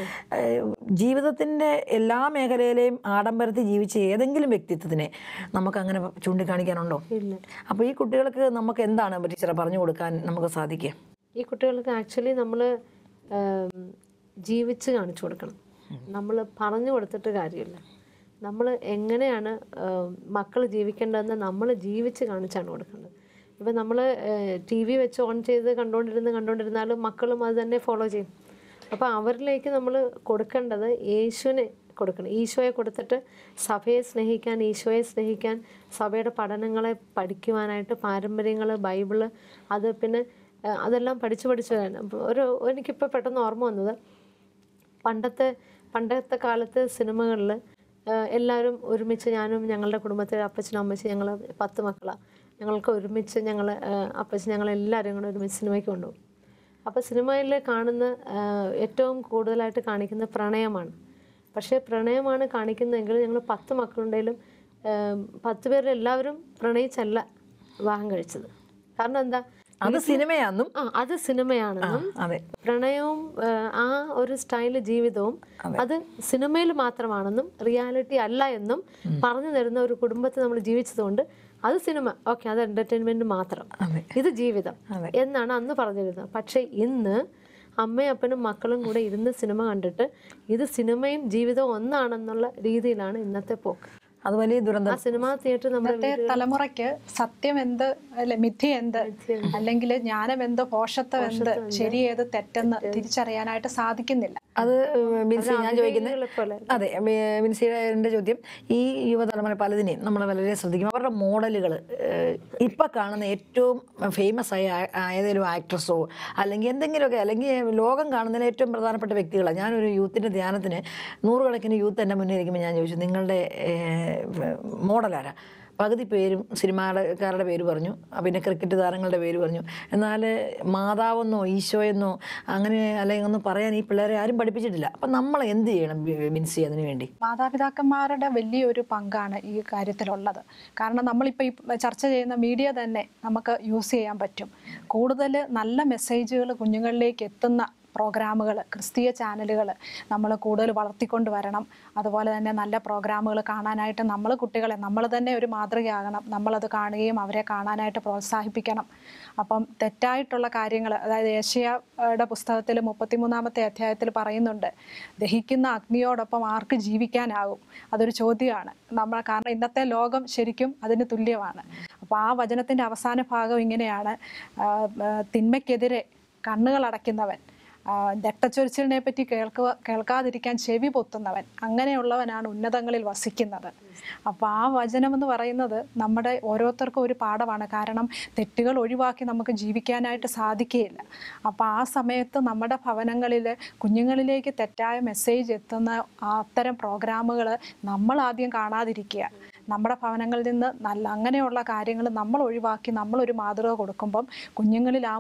ജീവിതത്തിൻ്റെ എല്ലാ മേഖലയിലെയും ആഡംബരത്തിൽ ജീവിച്ച ഏതെങ്കിലും വ്യക്തിത്വത്തിനെ നമുക്കങ്ങനെ ചൂണ്ടിക്കാണിക്കാനുണ്ടോ? ഇല്ല. അപ്പോൾ ഈ കുട്ടികൾക്ക് നമുക്ക് എന്താണ് ടീച്ചറെ പറഞ്ഞു കൊടുക്കാൻ നമുക്ക് സാധിക്കുക? ഈ കുട്ടികൾക്ക് ആക്ച്വലി നമ്മൾ ജീവിച്ച് കാണിച്ചു കൊടുക്കണം. നമ്മൾ പറഞ്ഞു കൊടുത്തിട്ട് കാര്യമില്ല. നമ്മൾ എങ്ങനെയാണ് മക്കൾ ജീവിക്കേണ്ടതെന്ന് നമ്മൾ ജീവിച്ച് കാണിച്ചാണ് കൊടുക്കേണ്ടത്. ഇപ്പം നമ്മൾ TV വെച്ച് ഓൺ ചെയ്ത് കണ്ടുകൊണ്ടിരുന്നാലും മക്കളും അത് തന്നെ ഫോളോ ചെയ്യും. അപ്പോൾ അവരിലേക്ക് നമ്മൾ കൊടുക്കേണ്ടത് യേശുവിനെ കൊടുക്കണം. ഈശോയെ കൊടുത്തിട്ട് സഭയെ സ്നേഹിക്കാൻ, ഈശോയെ സ്നേഹിക്കാൻ, സഭയുടെ പഠനങ്ങളെ പഠിക്കുവാനായിട്ട്, പാരമ്പര്യങ്ങൾ, ബൈബിള്, അത് പിന്നെ അതെല്ലാം പഠിച്ചു എനിക്കിപ്പോൾ പെട്ടെന്ന് ഓർമ്മ വന്നത്, പണ്ടത്തെ കാലത്ത് സിനിമകളിൽ എല്ലാവരും ഒരുമിച്ച്, ഞാനും ഞങ്ങളുടെ കുടുംബത്തിൽ അപ്പച്ചനും അമ്മച്ചും, ഞങ്ങൾ 10 മക്കളാണ്, ഞങ്ങൾക്ക് ഒരുമിച്ച് അപ്പച്ചൻ ഞങ്ങളെല്ലാവരും കൂടെ ഒരുമിച്ച് സിനിമയ്ക്ക് കൊണ്ടുപോകും. അപ്പോൾ സിനിമയിൽ കാണുന്ന ഏറ്റവും കൂടുതലായിട്ട് കാണിക്കുന്ന പ്രണയമാണ്. പക്ഷേ പ്രണയമാണ് കാണിക്കുന്നതെങ്കിൽ ഞങ്ങൾ 10 മക്കളുണ്ടെങ്കിലും 10 പേരിൽ എല്ലാവരും പ്രണയിച്ചല്ല വിവാഹം കഴിച്ചത്. കാരണം എന്താ? അത് സിനിമയാണെന്നും അത് സിനിമയാണെന്നും പ്രണയവും ആ ഒരു സ്റ്റൈല് ജീവിതവും അത് സിനിമയിൽ മാത്രമാണെന്നും റിയാലിറ്റി അല്ല എന്നും പറഞ്ഞു തരുന്ന ഒരു കുടുംബത്തിൽ നമ്മൾ ജീവിച്ചതുകൊണ്ട് അത് സിനിമ, ഓക്കെ, അത് എൻ്റർടൈൻമെൻറ്റ് മാത്രം, ഇത് ജീവിതം എന്നാണ് അന്ന് പറഞ്ഞിരുന്നത്. പക്ഷേ ഇന്ന് അമ്മയും അപ്പനും മക്കളും കൂടെ ഇരുന്ന് സിനിമ കണ്ടിട്ട് ഇത് സിനിമയും ജീവിതവും ഒന്നാണെന്നുള്ള രീതിയിലാണ് ഇന്നത്തെ പോക്ക്. അത് വലിയ ദുരന്തം. സിനിമാ തിയേറ്റർ നമ്മുടെ തലമുറയ്ക്ക് സത്യം എന്ത്, അല്ലെ മിഥ്യ എന്ത്, അല്ലെങ്കിൽ ജ്ഞാനം എന്ത്, ഭോഷത്വം എന്ത്, ശരി ഏത്, തെറ്റെന്ന് തിരിച്ചറിയാനായിട്ട് സാധിക്കുന്നില്ല. അത് മിൻസി, ഞാൻ ചോദിക്കുന്നത്, അതെ മിൻസിയുടെ ചോദ്യം, ഈ യുവതലമുറ പലതിനെയും നമ്മൾ വളരെ ശ്രദ്ധിക്കും. അവരുടെ മോഡലുകൾ ഇപ്പം കാണുന്ന ഏറ്റവും ഫേമസ് ആയ ഏതെങ്കിലും ആക്ട്രസോ അല്ലെങ്കിൽ എന്തെങ്കിലുമൊക്കെ, അല്ലെങ്കിൽ ലോകം കാണുന്നതിൽ ഏറ്റവും പ്രധാനപ്പെട്ട വ്യക്തികളാണ്. ഞാനൊരു യൂത്തിൻ്റെ ധ്യാനത്തിന് 100 കണക്കിന് യൂത്ത് എൻ്റെ മുന്നിൽ ഇരിക്കുമ്പോൾ ഞാൻ ചോദിച്ചു, നിങ്ങളുടെ മോഡലാരാ? പകുതി പേരും സിനിമാക്കാരുടെ പേര് പറഞ്ഞു, പിന്നെ ക്രിക്കറ്റ് താരങ്ങളുടെ പേര് പറഞ്ഞു. എന്നാൽ മാതാവെന്നോ ഈശോയെന്നോ അങ്ങനെ അല്ലെങ്കിൽ ഒന്നും പറയാൻ ഈ പിള്ളേരെ ആരും പഠിപ്പിച്ചിട്ടില്ല. അപ്പം നമ്മൾ എന്ത് ചെയ്യണം മിൻസി അതിനു വേണ്ടി? മാതാപിതാക്കന്മാരുടെ വലിയൊരു പങ്കാണ് ഈ കാര്യത്തിലുള്ളത്. കാരണം നമ്മളിപ്പോൾ ഈ ചർച്ച ചെയ്യുന്ന മീഡിയ തന്നെ നമുക്ക് യൂസ് ചെയ്യാൻ പറ്റും. കൂടുതൽ നല്ല മെസ്സേജുകൾ കുഞ്ഞുങ്ങളിലേക്ക് എത്തുന്ന പ്രോഗ്രാമുകൾ, ക്രിസ്തീയ ചാനലുകൾ നമ്മൾ കൂടുതൽ വളർത്തിക്കൊണ്ട് വരണം. അതുപോലെ തന്നെ നല്ല പ്രോഗ്രാമുകൾ കാണാനായിട്ട് കുട്ടികളെ നമ്മൾ തന്നെ ഒരു മാതൃകയാകണം. നമ്മളത് കാണുകയും അവരെ കാണാനായിട്ട് പ്രോത്സാഹിപ്പിക്കണം. അപ്പം തെറ്റായിട്ടുള്ള കാര്യങ്ങൾ, അതായത് യേശയ്യായുടെ പുസ്തകത്തിൽ 33-ാമത്തെ അധ്യായത്തിൽ പറയുന്നുണ്ട്, ദഹിക്കുന്ന അഗ്നിയോടൊപ്പം ആർക്ക് ജീവിക്കാനാകും? അതൊരു ചോദ്യമാണ്. കാരണം ഇന്നത്തെ ലോകം ശരിക്കും അതിന് തുല്യമാണ്. അപ്പോൾ ആ വചനത്തിൻ്റെ അവസാന ഭാഗം ഇങ്ങനെയാണ്, തിന്മയ്ക്കെതിരെ കണ്ണുകൾ അടയ്ക്കുന്നവൻ രക്തച്ചൊരിച്ചിലിനെ പറ്റി കേൾക്കാതിരിക്കാൻ ചെവി പൊത്തുന്നവൻ, അങ്ങനെയുള്ളവനാണ് ഉന്നതങ്ങളിൽ വസിക്കുന്നത്. അപ്പോൾ ആ വചനം എന്ന് പറയുന്നത് നമ്മുടെ ഓരോരുത്തർക്കും ഒരു പാഠമാണ്. കാരണം തെറ്റുകൾ ഒഴിവാക്കി നമുക്ക് ജീവിക്കാനായിട്ട് സാധിക്കുകയില്ല. അപ്പോൾ ആ സമയത്ത് നമ്മുടെ ഭവനങ്ങളിൽ കുഞ്ഞുങ്ങളിലേക്ക് തെറ്റായ മെസ്സേജ് എത്തുന്ന അത്തരം പ്രോഗ്രാമുകൾ നമ്മൾ ആദ്യം കാണാതിരിക്കുക. നമ്മുടെ ഭവനങ്ങളിൽ നിന്ന് അങ്ങനെയുള്ള കാര്യങ്ങൾ നമ്മൾ ഒഴിവാക്കി നമ്മളൊരു മാതൃക കൊടുക്കുമ്പം കുഞ്ഞുങ്ങളിൽ ആ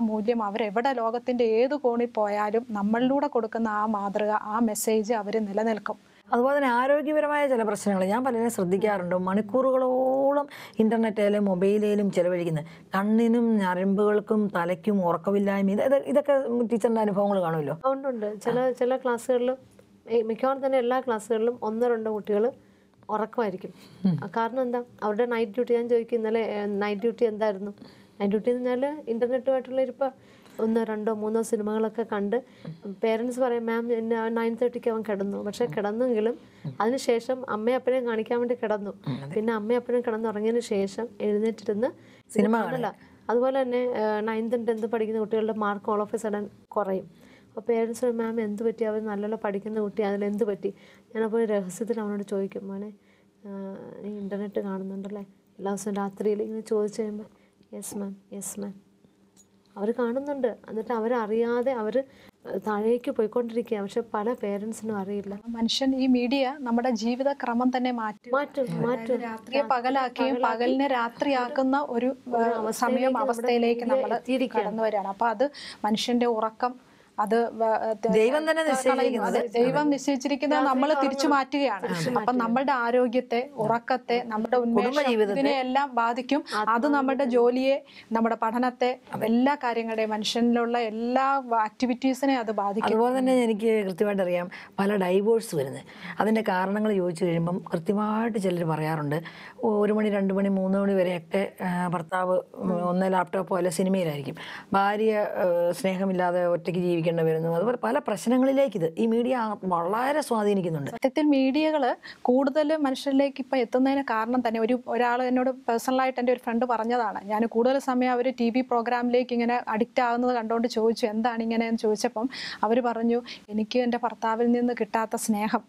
മൂല്യം അവരെവിടെ ലോകത്തിൻ്റെ ഏത് കോണിൽ പോയാലും നമ്മളിലൂടെ കൊടുക്കുന്ന ആ മാതൃക, ആ മെസ്സേജ് അവർ നിലനിൽക്കും. അതുപോലെ തന്നെ ആരോഗ്യപരമായ ചില പ്രശ്നങ്ങൾ ഞാൻ പലരും ശ്രദ്ധിക്കാറുണ്ട്. മണിക്കൂറുകളോളം ഇൻ്റർനെറ്റിലും മൊബൈലിലും ചിലവഴിക്കുന്നത് കണ്ണിനും ഞരമ്പുകൾക്കും തലയ്ക്കും ഉറക്കമില്ലായ്മ, ഇതൊക്കെ ടീച്ചറിൻ്റെ അനുഭവങ്ങൾ കാണുമല്ലോ. അതുകൊണ്ടുണ്ട് ചില ക്ലാസ്സുകളിലും, മിക്കവാറും തന്നെ എല്ലാ ക്ലാസ്സുകളിലും 1-2 കുട്ടികൾ ഉറക്കമായിരിക്കും. കാരണം എന്താ, അവരുടെ നൈറ്റ് ഡ്യൂട്ടി. ഞാൻ ചോദിക്കും ഇന്നലെ നൈറ്റ് ഡ്യൂട്ടി എന്തായിരുന്നു? നൈറ്റ് ഡ്യൂട്ടി എന്ന് പറഞ്ഞാൽ ഇൻ്റർനെറ്റുമായിട്ടുള്ള ഇപ്പോൾ 1-2-3 സിനിമകളൊക്കെ കണ്ട് പേരൻസ് പറയും മാം 9:30 അവൻ കിടന്നു. പക്ഷെ കിടന്നെങ്കിലും അതിനുശേഷം അമ്മയും അപ്പനെയും കാണിക്കാൻ വേണ്ടി കിടന്നു. പിന്നെ അമ്മയും അപ്പനെയും കിടന്നുറങ്ങിയതിന് ശേഷം എഴുന്നേറ്റിരുന്ന് സിനിമ കാണില്ല. അതുപോലെ തന്നെ 9th and 10th പഠിക്കുന്ന കുട്ടികളുടെ mark all of A sudden കുറയും. അപ്പോൾ പേരൻസ് പറയും മാം എന്ത് പറ്റി, അവർ നല്ലോണം പഠിക്കുന്ന കുട്ടി, അതിലെന്ത് പറ്റി? ഞാനപ്പോൾ രഹസ്യത്തിൽ അവനോട് ചോദിക്കും, മോനെ നീ ഇൻ്റർനെറ്റ് കാണുന്നുണ്ടല്ലേ എല്ലാ ദിവസവും രാത്രിയിൽ? ഇങ്ങനെ ചോദിച്ചു കഴിയുമ്പോൾ യെസ് മാം അവർ കാണുന്നുണ്ട്. എന്നിട്ട് അവരറിയാതെ അവർ താഴേക്ക് പോയിക്കൊണ്ടിരിക്കുക. പക്ഷെ പല പേരൻസിനും അറിയില്ല. മനുഷ്യൻ ഈ മീഡിയ നമ്മുടെ ജീവിതക്രമം തന്നെ മാറ്റും. രാത്രിയെ പകലാക്കുകയും പകലിനെ രാത്രിയാക്കുന്ന ഒരു അവസ്ഥയിലേക്ക് നമ്മൾ കടന്നു വരികയാണ്. അപ്പൊ അത് മനുഷ്യന്റെ ഉറക്കം അത് ദൈവം നിശ്ചയിച്ചിരിക്കുന്നത് നമ്മൾ തിരിച്ചു മാറ്റുകയാണ്. അപ്പൊ നമ്മളുടെ ആരോഗ്യത്തെ, ഉറക്കത്തെ, നമ്മുടെ ഉന്മേഷത്തിനെ എല്ലാം ബാധിക്കും. അത് നമ്മുടെ ജോലിയെ, നമ്മുടെ പഠനത്തെ, എല്ലാ കാര്യങ്ങളുടെയും മനുഷ്യനിലുള്ള എല്ലാ ആക്ടിവിറ്റീസിനെ അത് ബാധിക്കും. അതുപോലെ തന്നെ എനിക്ക് കൃത്യമായിട്ട് അറിയാം പല ഡൈവോഴ്സ് വരുന്നത്. അതിൻ്റെ കാരണങ്ങൾ ചോദിച്ചു കഴിയുമ്പം കൃത്യമായിട്ട് ചിലർ പറയാറുണ്ട് 1 മണി 2 മണി 3 മണി വരെയൊക്കെ ഭർത്താവ് ഒന്ന് ലാപ്ടോപ്പോ അല്ല സിനിമയിലായിരിക്കും, ഭാര്യ സ്നേഹമില്ലാതെ ഒറ്റയ്ക്ക് ജീവിക്കേണ്ടി വരുന്നു. അതുപോലെ പല പ്രശ്നങ്ങളിലേക്ക് ഈ മീഡിയ വളരെ സ്വാധീനിക്കുന്നുണ്ട്. സത്യത്തിൽ മീഡിയകൾ കൂടുതൽ മനുഷ്യരിലേക്ക് ഇപ്പം എത്തുന്നതിന് കാരണം തന്നെ ഒരാൾ എന്നോട് പേഴ്സണലായിട്ട് എൻ്റെ ഒരു ഫ്രണ്ട് പറഞ്ഞതാണ്. ഞാൻ കൂടുതൽ സമയം അവർ TV പ്രോഗ്രാമിലേക്ക് ഇങ്ങനെ അഡിക്റ്റ് ആകുന്നത് കണ്ടുകൊണ്ട് ചോദിച്ചു എന്താണ് ഇങ്ങനെയെന്ന് ചോദിച്ചപ്പം അവർ പറഞ്ഞു, എനിക്ക് എൻ്റെ ഭർത്താവിൽ നിന്ന് കിട്ടാത്ത സ്നേഹം,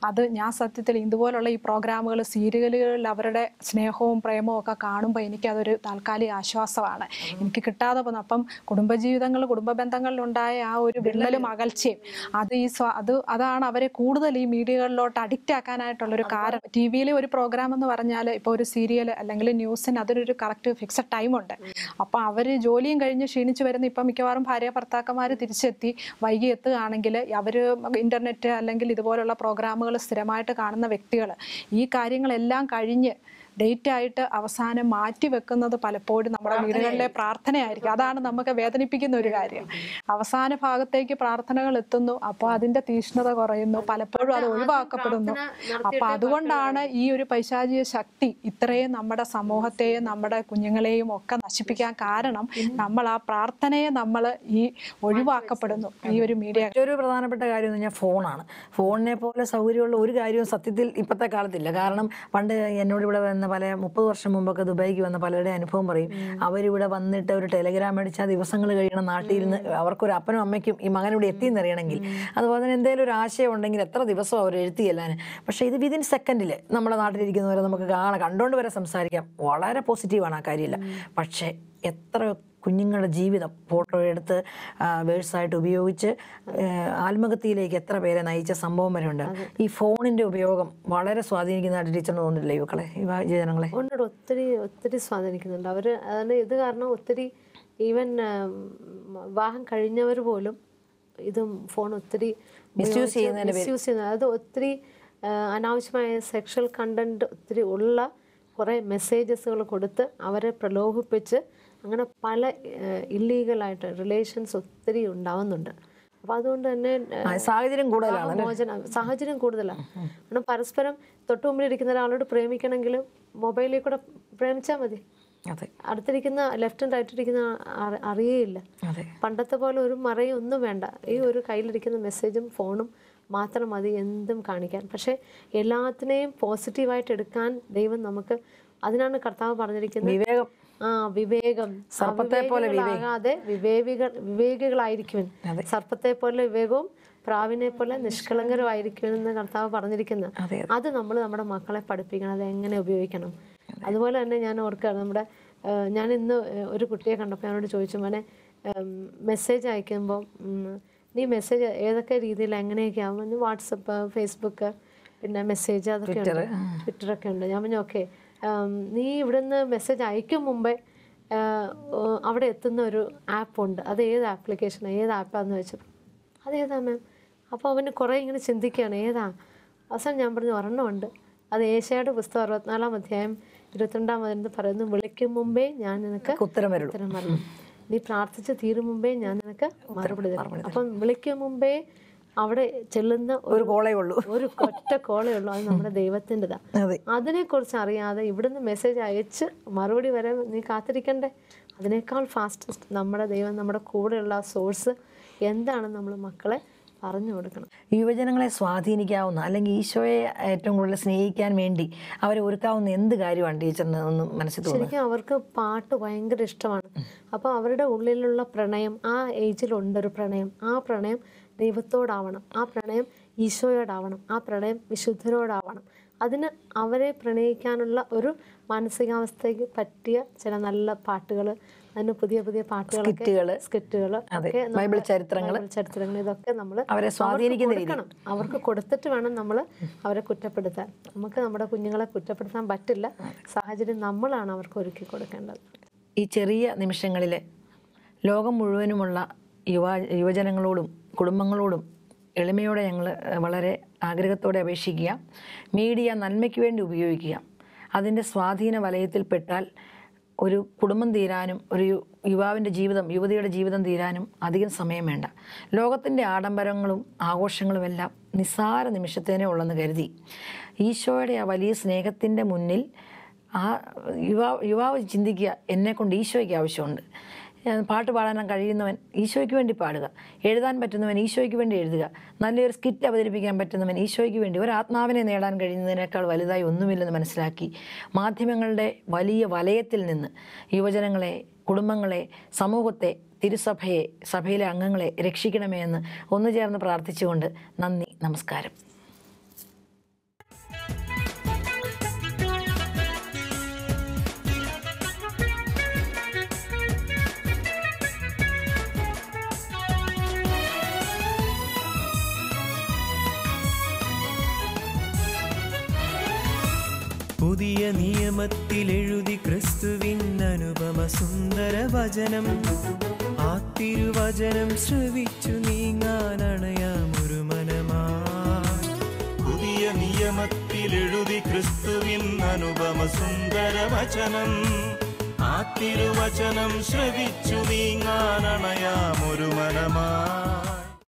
അത് ഞാൻ സത്യത്തിൽ ഇതുപോലുള്ള ഈ പ്രോഗ്രാമുകൾ, സീരിയലുകളിൽ അവരുടെ സ്നേഹവും പ്രേമവും ഒക്കെ കാണുമ്പോൾ എനിക്കതൊരു താൽക്കാലിക ആശ്വാസമാണ്. എനിക്ക് കിട്ടാതെ പോകുന്നു. അപ്പം കുടുംബ ബന്ധങ്ങളിലുണ്ടായ ആ ഒരു വിള്ളലും അകൽച്ചയും അതാണ് അവരെ കൂടുതൽ ഈ മീഡിയകളിലോട്ട് അഡിക്റ്റ് ആക്കാനായിട്ടുള്ളൊരു കാരണം. TV-യിലെ ഒരു പ്രോഗ്രാം എന്ന് പറഞ്ഞാൽ ഇപ്പോൾ ഒരു സീരിയൽ അല്ലെങ്കിൽ ന്യൂസിന് അതിനൊരു കറക്റ്റ് ഫിക്സഡ് ടൈമുണ്ട്. അപ്പോൾ അവർ ജോലിയും കഴിഞ്ഞ് ക്ഷീണിച്ച് വരുന്ന ഇപ്പം മിക്കവാറും ഭാര്യ ഭർത്താക്കന്മാർ തിരിച്ചെത്തി വൈകി എത്തുകയാണെങ്കിൽ അവർ ഇൻ്റർനെറ്റ് അല്ലെങ്കിൽ ഇതുപോലുള്ള പ്രോഗ്രാമുകൾ സ്ഥിരമായിട്ട് കാണുന്ന വ്യക്തികൾ ഈ കാര്യങ്ങളെല്ലാം കഴിഞ്ഞ് ഡേറ്റ് ആയിട്ട് അവസാനം മാറ്റി വെക്കുന്നത് പലപ്പോഴും നമ്മുടെ വീടുകളിലെ പ്രാർത്ഥനയായിരിക്കും. അതാണ് നമുക്ക് വേദനിപ്പിക്കുന്ന ഒരു കാര്യം. അവസാന ഭാഗത്തേക്ക് പ്രാർത്ഥനകൾ എത്തുന്നു, അപ്പോൾ അതിന്റെ തീഷ്ണത കുറയുന്നു, പലപ്പോഴും അത് ഒഴിവാക്കപ്പെടുന്നു. അപ്പൊ അതുകൊണ്ടാണ് ഈ ഒരു പൈശാചിക ശക്തി ഇത്രയും നമ്മുടെ സമൂഹത്തെയും നമ്മുടെ കുഞ്ഞുങ്ങളെയും ഒക്കെ നശിപ്പിക്കാൻ കാരണം. നമ്മൾ ആ പ്രാർത്ഥനയെ നമ്മൾ ഈ ഒഴിവാക്കപ്പെടുന്നു ഈ ഒരു മീഡിയ. ഏറ്റവും പ്രധാനപ്പെട്ട കാര്യം എന്ന് പറഞ്ഞാൽ ഫോണാണ്. ഫോണിനെ പോലെ സൗകര്യമുള്ള ഒരു കാര്യവും സത്യത്തിൽ ഇപ്പോഴത്തെ കാലത്തില്ല. കാരണം പണ്ട് എന്നോട് ഇവിടെ വന്ന പല 30 വർഷം മുമ്പൊക്കെ ദുബായിക്ക് വന്ന പലരുടെ അനുഭവം പറയും. അവരിവിടെ വന്നിട്ട് ഒരു ടെലഗ്രാം അടിച്ചാൽ ദിവസങ്ങൾ കഴിയണം നാട്ടിൽ നിന്ന്. അവർക്കൊരു അപ്പനും അമ്മയ്ക്കും ഈ മകൻ ഇവിടെ എത്തിയെന്നറിയണമെങ്കിൽ. അതുപോലെ തന്നെ എന്തെങ്കിലും ഒരു ആശയം ഉണ്ടെങ്കിൽ എത്ര ദിവസം അവർ എഴുത്തിയെല്ലാൻ. പക്ഷേ ഇത് വിതിൻ സെക്കൻഡിൽ നമ്മുടെ നാട്ടിലിരിക്കുന്നവരെ നമുക്ക് കണ്ടുകൊണ്ട് വരെ സംസാരിക്കാം. വളരെ പോസിറ്റീവാണ് ആ കാര്യമില്ല. പക്ഷേ എത്ര കുഞ്ഞുങ്ങളുടെ ജീവിതം ഫോട്ടോ എടുത്ത് വേഴ്സായിട്ട് ഉപയോഗിച്ച് ആത്മഹത്യയിലേക്ക് എത്ര പേരെ നയിച്ച സംഭവം വരെ ഉണ്ട്. ഈ ഫോണിന്റെ ഉപയോഗം വളരെ സ്വാധീനിക്കുന്നതായിട്ട് ടീച്ചറിന് തോന്നുന്നില്ല യുവക്കളെ, യുവജനങ്ങളെ? ഒത്തിരി സ്വാധീനിക്കുന്നുണ്ട് അവർ. അതാണ് ഇത് കാരണം ഒത്തിരി ഈവൻ വിവാഹം കഴിഞ്ഞവർ പോലും ഇതും ഫോൺ ഒത്തിരി മിസ്യൂസ് ചെയ്യുന്നത്. അത് ഒത്തിരി അനാവശ്യമായ സെക്ഷൽ കണ്ടന്റ് ഒത്തിരി ഉള്ള കുറേ മെസ്സേജസുകൾ കൊടുത്ത് അവരെ പ്രലോഭിപ്പിച്ച് അങ്ങനെ പല ഇല്ലീഗലായിട്ട് റിലേഷൻസ് ഒത്തിരി ഉണ്ടാവുന്നുണ്ട്. അപ്പോൾ അതുകൊണ്ട് തന്നെ സാഹചര്യം കൂടുതലാണ്. കാരണം പരസ്പരം തൊട്ടു മുമ്പിൽ ഇരിക്കുന്ന ഒരാളോട് പ്രേമിക്കണമെങ്കിലും മൊബൈലിൽ കൂടെ പ്രേമിച്ചാൽ മതി. അടുത്തിരിക്കുന്ന ലെഫ്റ്റ് ആൻഡ് റൈറ്റ് ഇരിക്കുന്ന അറിയേയില്ല. പണ്ടത്തെ പോലെ ഒരു മറയും ഒന്നും വേണ്ട. ഈ ഒരു കയ്യിലിരിക്കുന്ന മെസ്സേജും ഫോണും മാത്രം മതി എന്തും കാണിക്കാൻ. പക്ഷെ എല്ലാത്തിനെയും പോസിറ്റീവായിട്ട് എടുക്കാൻ ദൈവം നമുക്ക്, അതിനാണ് കർത്താവ് പറഞ്ഞിരിക്കുന്നത് വിവേകം, സർപ്പത്തെ പോലെ വിവേകികളാകാതെ വിവേകികളായിരിക്കും. സർപ്പത്തെ പോലെ വിവേകവും പ്രാവിനെ പോലെ നിഷ്കളങ്കരമായിരിക്കുമെന്ന് കർത്താവ് പറഞ്ഞിരിക്കുന്നത്. അത് നമ്മൾ നമ്മുടെ മക്കളെ പഠിപ്പിക്കണം, അത് എങ്ങനെ ഉപയോഗിക്കണം. അതുപോലെ തന്നെ ഞാൻ ഓർക്കുകയാണ്, ഞാൻ ഇന്ന് ഒരു കുട്ടിയെ കണ്ടപ്പോൾ ഞാനോട് ചോദിച്ചു, മോനെ മെസ്സേജ് അയക്കുമ്പോൾ നീ മെസ്സേജ് ഏതൊക്കെ രീതിയിൽ എങ്ങനെയൊക്കെ ആകുമ്പോൾ വാട്സപ്പ്, ഫേസ്ബുക്ക്, പിന്നെ മെസ്സേജ് അതൊക്കെ ഉണ്ട്, ട്വിറ്ററൊക്കെ ഉണ്ട്. ഞാൻ പറഞ്ഞു ഓക്കെ, നീ ഇവിടുന്ന് മെസ്സേജ് അയക്കും മുമ്പേ അവിടെ എത്തുന്ന ഒരു ആപ്പുണ്ട്, അത് ഏത് ആപ്ലിക്കേഷൻ, ഏത് ആപ്പാന്ന് വെച്ചപ്പോൾ അതേതാ മാം? അപ്പോൾ അവന് കുറേ ഇങ്ങനെ ചിന്തിക്കുകയാണ് ഏതാ. അവസാനം ഞാൻ പറഞ്ഞു ഒരെണ്ണമുണ്ട്, അത് ഏശയുടെ പുസ്തകം 64-ാം അധ്യായം 22-ാം വചനത്തിൽ പറയുന്നു, വിളിക്കും മുമ്പേ ഞാൻ നിനക്ക് ഉത്തരം പറഞ്ഞു, നീ പ്രാർത്ഥിച്ച് തീരും മുമ്പേ ഞാൻ നിനക്ക് മറുപടി തരും. അപ്പം വിളിക്കും മുമ്പേ അവിടെ ചെല്ലുന്ന ഒരു കോളേ ഉള്ളൂ, ഒരു ഒറ്റ കോളേ ഉള്ളൂ, അത് നമ്മുടെ ദൈവത്തിൻ്റെതാ. അതിനെക്കുറിച്ച് അറിയാതെ ഇവിടുന്ന് മെസ്സേജ് അയച്ച് മറുപടി വരെ നീ കാത്തിരിക്കണ്ടേ? അതിനേക്കാൾ ഫാസ്റ്റസ്റ്റ് നമ്മുടെ ദൈവം, നമ്മുടെ കൂടെയുള്ള സോഴ്സ് എന്താണെന്ന് നമ്മൾ മക്കളെ പറഞ്ഞു കൊടുക്കണം. യുവജനങ്ങളെ സ്വാധീനിക്കാവുന്ന അല്ലെങ്കിൽ ഈശോയെ ഏറ്റവും കൂടുതൽ സ്നേഹിക്കാൻ വേണ്ടി അവരെ ഒരുക്കാവുന്ന എന്ത് കാര്യമാണ് ടീച്ചറിന് ഒന്ന് മനസ്സിൽ തോന്നുന്നത്? ശരിക്കും അവർക്ക് പാട്ട് ഭയങ്കര ഇഷ്ടമാണ്. അപ്പോൾ അവരുടെ ഉള്ളിലുള്ള പ്രണയം, ആ ഏജിലുണ്ടൊരു പ്രണയം, ആ പ്രണയം ദൈവത്തോടാവണം, ആ പ്രണയം ഈശോയോടാവണം, ആ പ്രണയം വിശുദ്ധരോടാവണം. അതിന് അവരെ പ്രണയിക്കാനുള്ള ഒരു മാനസികാവസ്ഥയ്ക്ക് പറ്റിയ ചില നല്ല പാട്ടുകൾ, അതിന് പുതിയ പുതിയ പാട്ടുകളൊക്കെ, സ്കിറ്റുകൾ, ബൈബിൾ ചരിത്രങ്ങൾ, ഇതൊക്കെ നമ്മൾ അവരെ സ്വാധീനിക്കുന്ന രീതി അവർക്ക് കൊടുത്തിട്ട് വേണം നമ്മൾ അവരെ കുറ്റപ്പെടുത്താൻ. നമുക്ക് നമ്മുടെ കുഞ്ഞുങ്ങളെ കുറ്റപ്പെടുത്താൻ പറ്റില്ല, സാഹചര്യം നമ്മളാണ് അവർക്ക് ഒരുക്കി കൊടുക്കേണ്ടത്. ഈ ചെറിയ നിമിഷങ്ങളിൽ ലോകം മുഴുവനുമുള്ള യുവജനങ്ങളോടും കുടുംബങ്ങളോടും എളിമയോടെ ഞങ്ങൾ വളരെ ആഗ്രഹത്തോടെ അപേക്ഷിക്കുക, മീഡിയ നന്മയ്ക്ക് വേണ്ടി ഉപയോഗിക്കുക. അതിൻ്റെ സ്വാധീന വലയത്തിൽപ്പെട്ടാൽ ഒരു കുടുംബം തീരാനും ഒരു യുവാവിൻ്റെ ജീവിതം, യുവതിയുടെ ജീവിതം തീരാനും അധികം സമയം വേണ്ട. ലോകത്തിൻ്റെ ആഡംബരങ്ങളും ആഘോഷങ്ങളുമെല്ലാം നിസ്സാര നിമിഷത്തേനേ ഉള്ളെന്ന് കരുതി ഈശോയുടെ ആ വലിയ സ്നേഹത്തിൻ്റെ മുന്നിൽ ആ യുവാവ് ചിന്തിക്കുക, എന്നെക്കൊണ്ട് ഈശോയ്ക്ക് ആവശ്യമുണ്ട്. പാട്ട് പാടാൻ കഴിയുന്നവൻ ഈശോയ്ക്ക് വേണ്ടി പാടുക, എഴുതാൻ പറ്റുന്നവൻ ഈശോയ്ക്ക് വേണ്ടി എഴുതുക, നല്ലൊരു സ്കിറ്റ് അവതരിപ്പിക്കാൻ പറ്റുന്നവൻ ഈശോയ്ക്ക് വേണ്ടി. ഒരു ആത്മാവിനെ നേടാൻ കഴിയുന്നതിനേക്കാൾ വലുതായി ഒന്നുമില്ലെന്ന് മനസ്സിലാക്കി മാധ്യമങ്ങളുടെ വലിയ വലയത്തിൽ നിന്ന് യുവജനങ്ങളെ, കുടുംബങ്ങളെ, സമൂഹത്തെ, തിരുസഭയെ, സഭയിലെ അംഗങ്ങളെ രക്ഷിക്കണമേ എന്ന് ഒന്നു ചേർന്ന് പ്രാർത്ഥിച്ചുകൊണ്ട് നന്ദി, നമസ്കാരം. പുതിയ നിയമത്തിൽ എഴുതി ക്രിസ്തുവിൻ അനുപമ സുന്ദര വചനം, ആ തിരുവചനം ശ്രവിച്ചു നീങ്ങാനണയാമൊരു മനമായി. പുതിയ നിയമത്തിൽ എഴുതി ക്രിസ്തുവിൻ അനുപമ സുന്ദര വചനം, ആ തിരുവചനം ശ്രവിച്ചു നീങ്ങാനണയാമൊരു മനമായി.